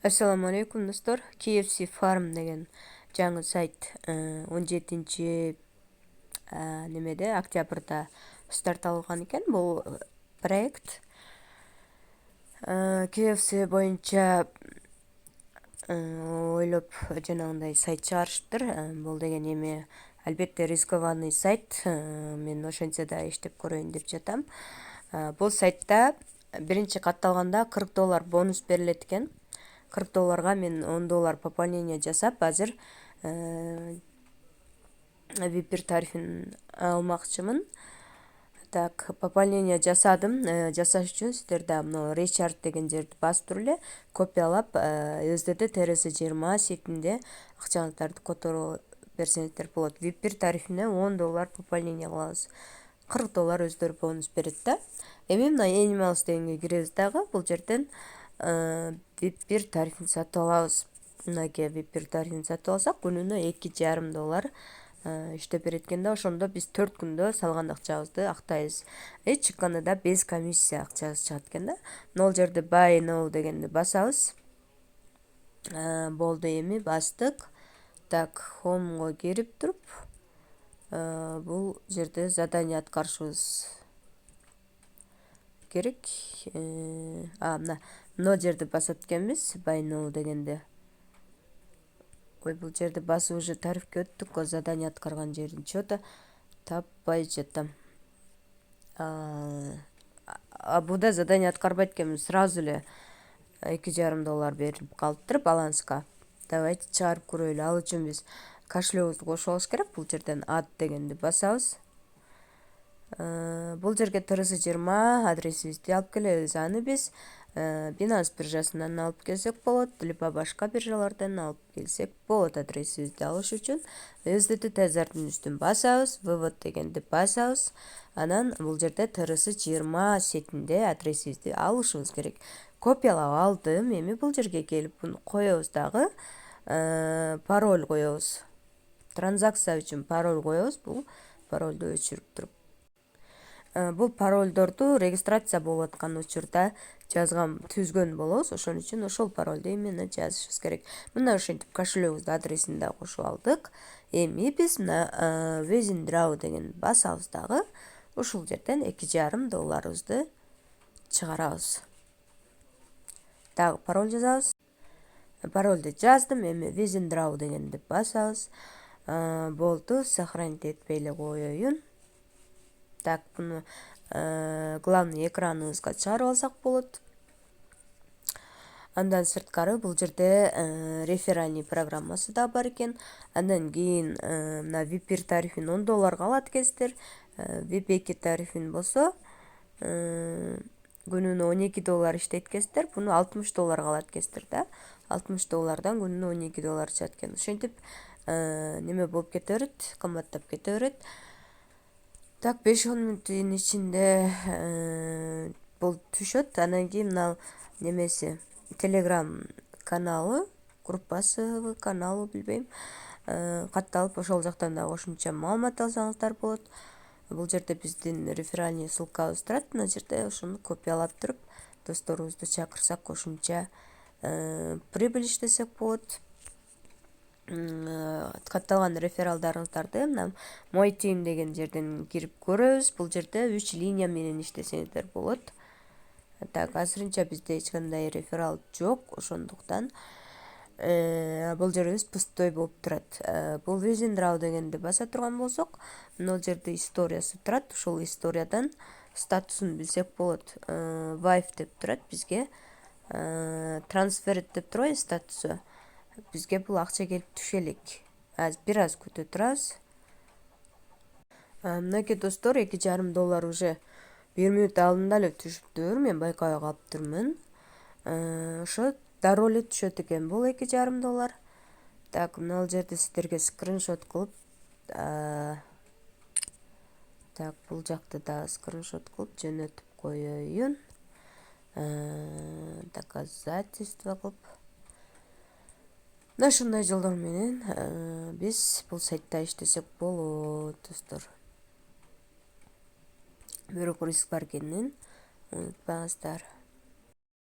Assalamu alaikum достор. KFC Farm деген жаңы сайт 17 немеде октябрда старт алган экен. Бул проект KFC боюнча ойлоп жанагындай сайт чыгарышыптыр. Бул деген эми албетте рискованный сайт. Мен ошентсе да иштеп көрөйүн деп жатам. Бул сайтта биринчи катталганда $40 бонус берилет экен. $40 мен $10 пополнение жасап, азыр VIP тарифин алмакчымын. Так, пополнение жасадым. Жасаш үчүн сиздер да мына Recharge деген жерди басып туруп эле копиялап, өздөрдө TRS20 сетинде акчаңыздарды которуп берсеңиздер болот. VIP тарифине $10 пополнение кылабыз. $40 өздөрү бонус берет да. Эми мына Animals дегенге киребиз дагы. Бул жерден VIP тарифин сатып алабыз. Мынаке VIP тарифин сатып алсак, күнүнө $2,5 иштеп берет экен да. Ошондо биз 4 күндө салган акчабызды актайбыз. Чыкканда да без комиссия акчабыз чыгат экен да. Мына жерде buy now дегенди басабыз. Болду, эми бастык. Так, home'го кирип туруп, бул жерде задание аткарышыбыз керек. Мына жерди басат экенбиз, buy now дегенде. Ой, бул жерди басып уже тарифке өттүк го, задание аткарган жерин чё-то таппай жатам. Буда задание аткарбайт экенбиз, сразу эле $2,5 берип калыптыр баланска. Давайте чыгарып көрөлү. Ал үчүн биз кошелегибизди кошуп алыш керек. Бул жерден add дегенди басабыз. Бул жерге TRS20 адресибизди алып келебиз. Аны биз Binance биржасынан алып келсек болот, либо башка биржалардан алып келсек болот. Адресибизди алыш үчүн өздөрдү тезардын үстүн басабыз, вывод дегенди басабыз. Анан бул жерде TRS20 сетинде адресибизди алышыбыз керек. Копиялап алдым. Эми бул жерге келип буну коебуз дагы. Пароль коебуз. Транзакция үчүн пароль коебуз. Бул паролду өчүрүп туруп. Бул паролдорду регистрация болуп аткан учурда түзгөн болобуз. Ошон үчүн ошол паролду именно жазышыбыз керек. Мына ошентип кошелегибиздин адресин да кошуп алдык. Эми биз мына Withdraw деген басабыз дагы. Ушул жерден $2,5 чыгарабыз. Дагы пароль жазабыз. Паролду жаздым. Эми Withdraw дегенди басабыз. Болду, сохранить этпей эле коеюн. Так, буну главный экраныбызга чыгарып алсак болот. Андан сырткары бул жерде реферальный программасы да бар экен. Андан кийин мына VIP тарифин $10 алат экенсиздер. VIP 2 тарифин болсо күнүнө $12 иштейт экенсиздер. Буну $60 алат экенсиздер да. $60 күнүнө $12 чыгат экен. Ошентип неме болуп кете берет, кымбаттап кете берет. Так, 5-10 мүнөттүн ичинде бул түшөт. Анан кийин мына немеси Telegram каналы, группасы, каналы билбейм, катталып, ошол жактан да кошумча маалымат алсаңыздар болот. Бул жерде биздин реферальный ссылкабыз турат. Мына жерде ошону копиялап туруп, досторубузду чакырсак кошумча прибыль иштесек болот. Катталган рефералдарыңыздарды мына Мой Team деген жерден кирип көрөбүз. Бул жерде 3 линия менен иштесеңиздер болот. Так, азырынча бизде эч кандай реферал жок, ошондуктан бул жерибиз пустой болуп турат. Бул Withdraw дегенди баса турган болсок, мына жерде историясы турат. Ошол историядан статусун билсек болот. Wife деп турат бизге. Transfer деп турбайбы статусу. Бизге бул акча келип түшө элек. Бир аз күтө турабыз. Мынакей достор, $2,5 уже 1 мүнөт алдында эле түшүптүр. Мен байкабай калыптырмын. Ошо дароо эле түшөт экен бул $2,5. Так, мына жерде сиздерге скриншот кылып, так, бул жакты да скриншот кылып жөнөтүп коеюн. Доказательство кылып. Мына ушундай жолдор менен биз бул сайтта иштесек болот, достор. Бирок риск бар экенин унутпаңыздар.